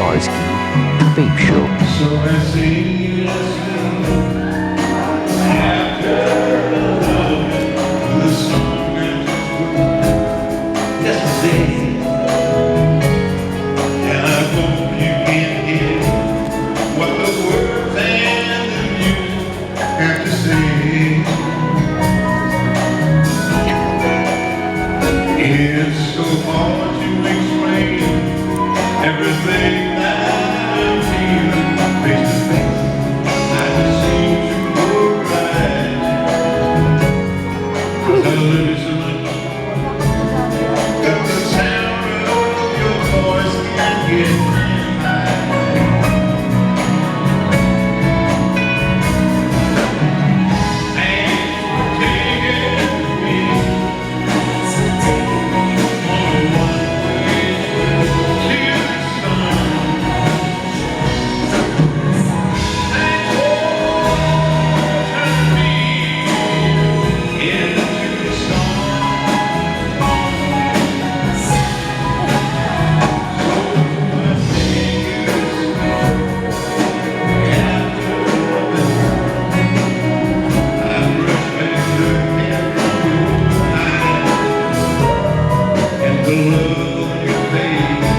Arski Vape Show. So I sing after the song yesterday, and I hope you can hear what the words and the music have to say. It's so hard to explain everything that I'm feeling face to face. I just seem to go right. 'Cause I love you so much that the sound of your voice can get me high. Thanks for taking me on a one-way trip to the sun. Thanks for turning me into the song. So I sing you after the I brush back the hair from your eyes, and the love on your face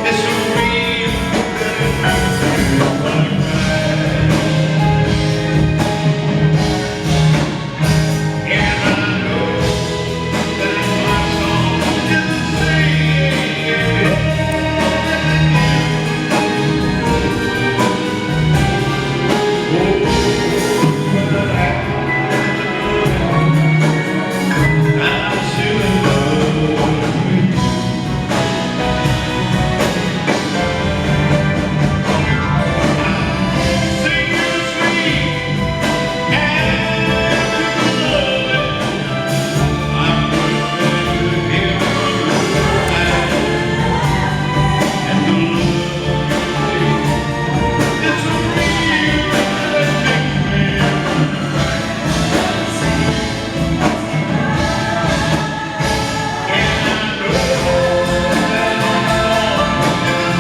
is so real that it makes me wanna cry. And I know that in my song is saying I'm still in love with you. Sing you sweet after the loving. I'm wishing to hear from your eyes, and the love on your face is so real that it makes me wanna cry. And I know that my song is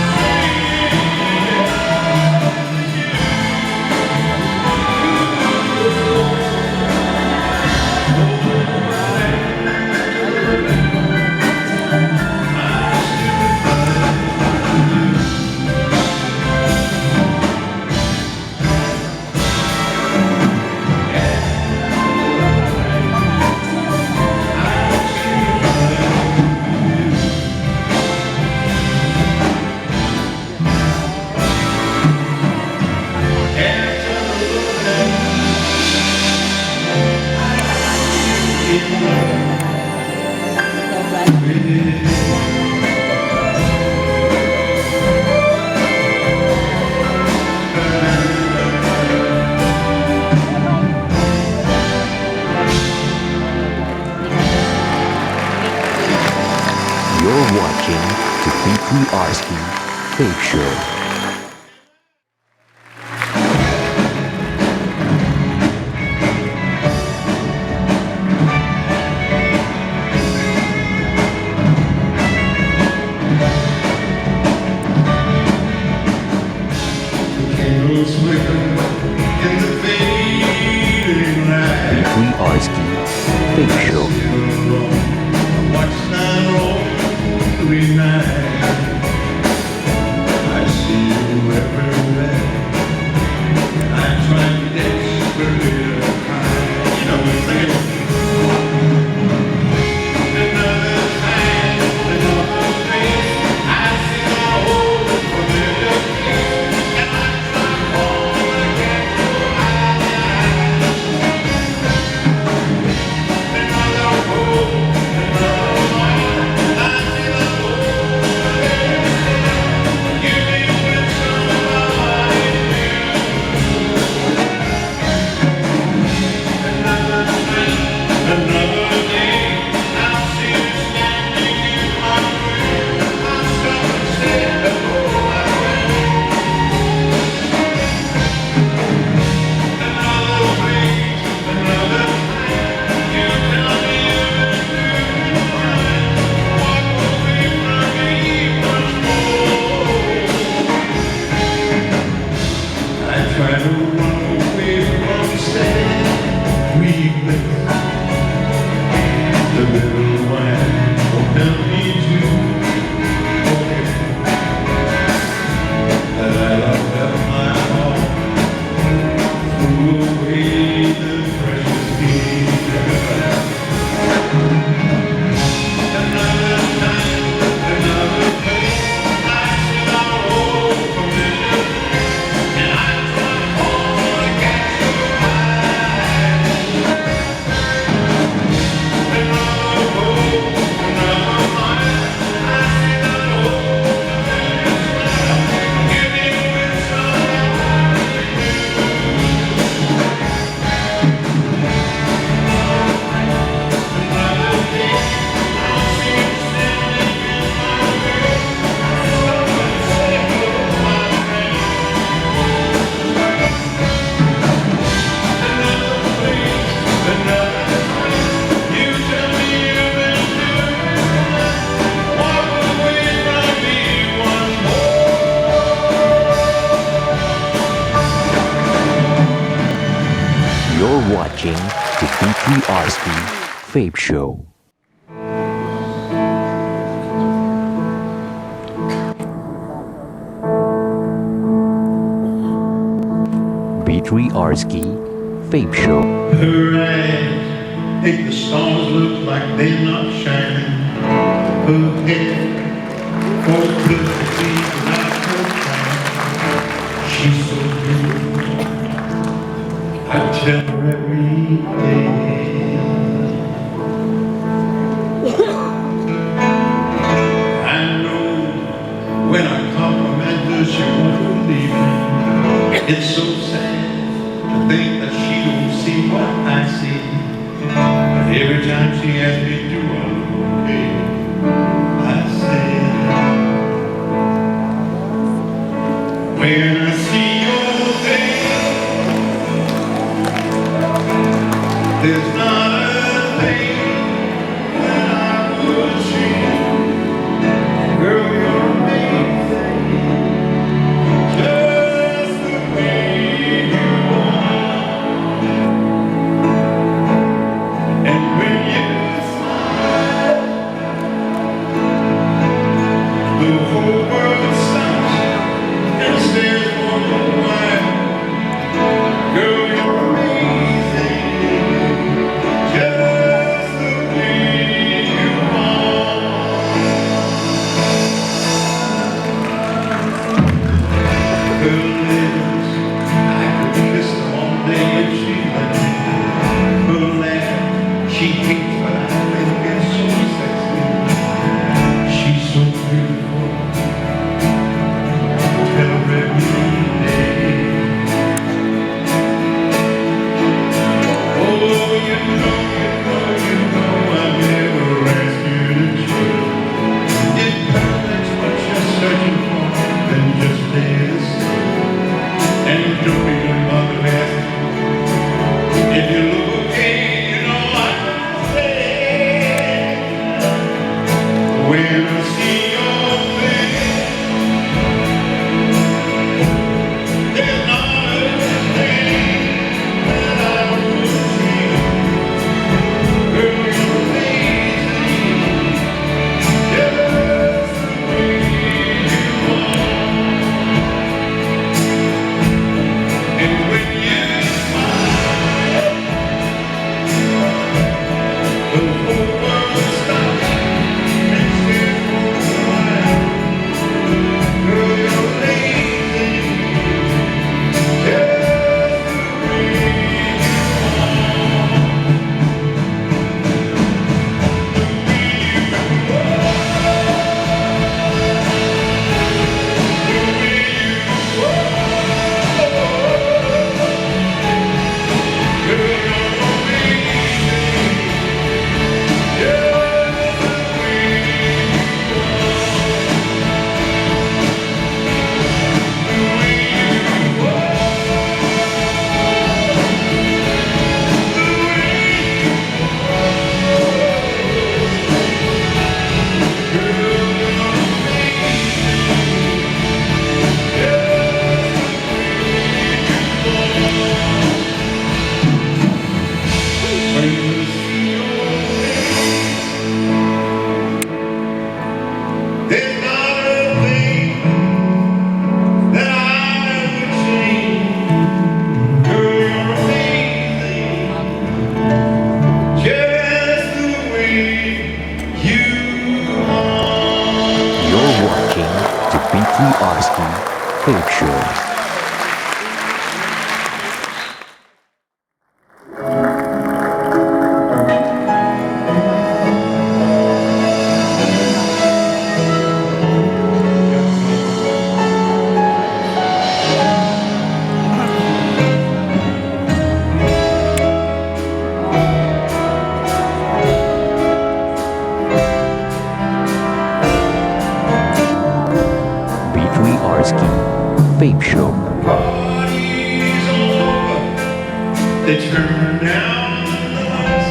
You're watching the Weekly Arski Vape Show. candles flicker in the fading light. Weekly Arski Vape Show. Watch night roll every night. I see you everywhere. I'm trying desperately to hide. You know what I'm saying? Another time, another place. I see my old familiar face, and I try hard to get your eyes. Another watching the B3RSky Vape Show. B3RSky Vape Show. Her eyes make the stars look like they're not shining. Her hair falls perfectly like her time. She's so beautiful. I tell her every day. I know when I compliment her, she won't believe me. It's so sad to think that she don't see what I see. But every time she asks me, do I look okay? I say, when I see your face, there's not a thing that I would change. Girl, you're amazing, just the way you are. And when you smile, the whole world stops and stares for a while. Girl, you're amazing, just the way you are. Her lips, I could kiss them all day if she let me. Her laugh, she hates, but I think it's so sexy. She's so beautiful, tell her every day. Oh, you know, I never asked you to choose. If that's what you're searching for, then just this. And don't be a mother asking if you look okay. You know I say when I see your face, there's not a thing that I would change. Girl, you're amazing, just the way you are. And when you smile, the whole world stops and stares for a while. Girl, you're amazing, just the way you are. There's not a thing that I would change. Girl, you're amazing, just the way you are. You're watching the B3RSky Vape Show. B3RSky Vape Show. Party's over, they turn down the lights.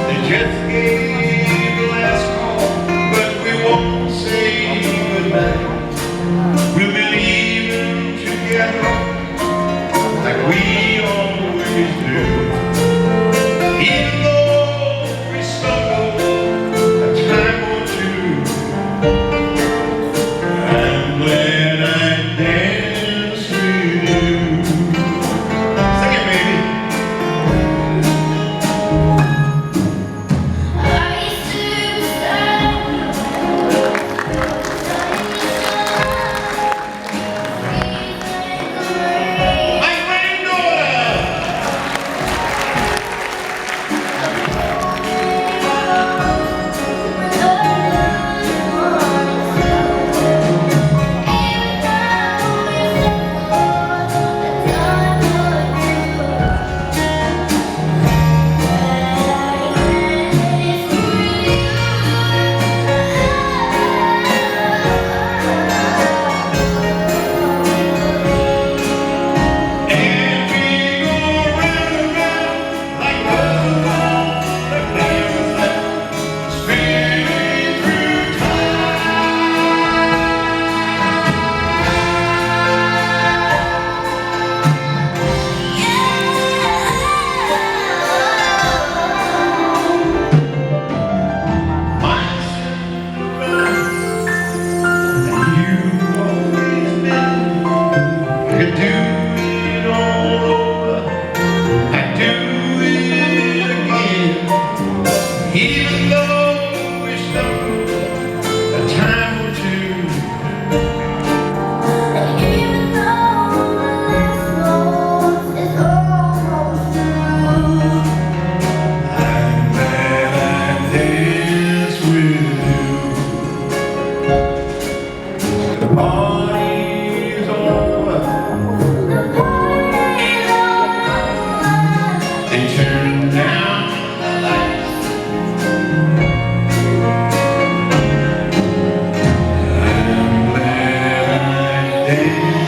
They just gave the last call, but we won't say goodnight. We'll be leaving together like we always do. day.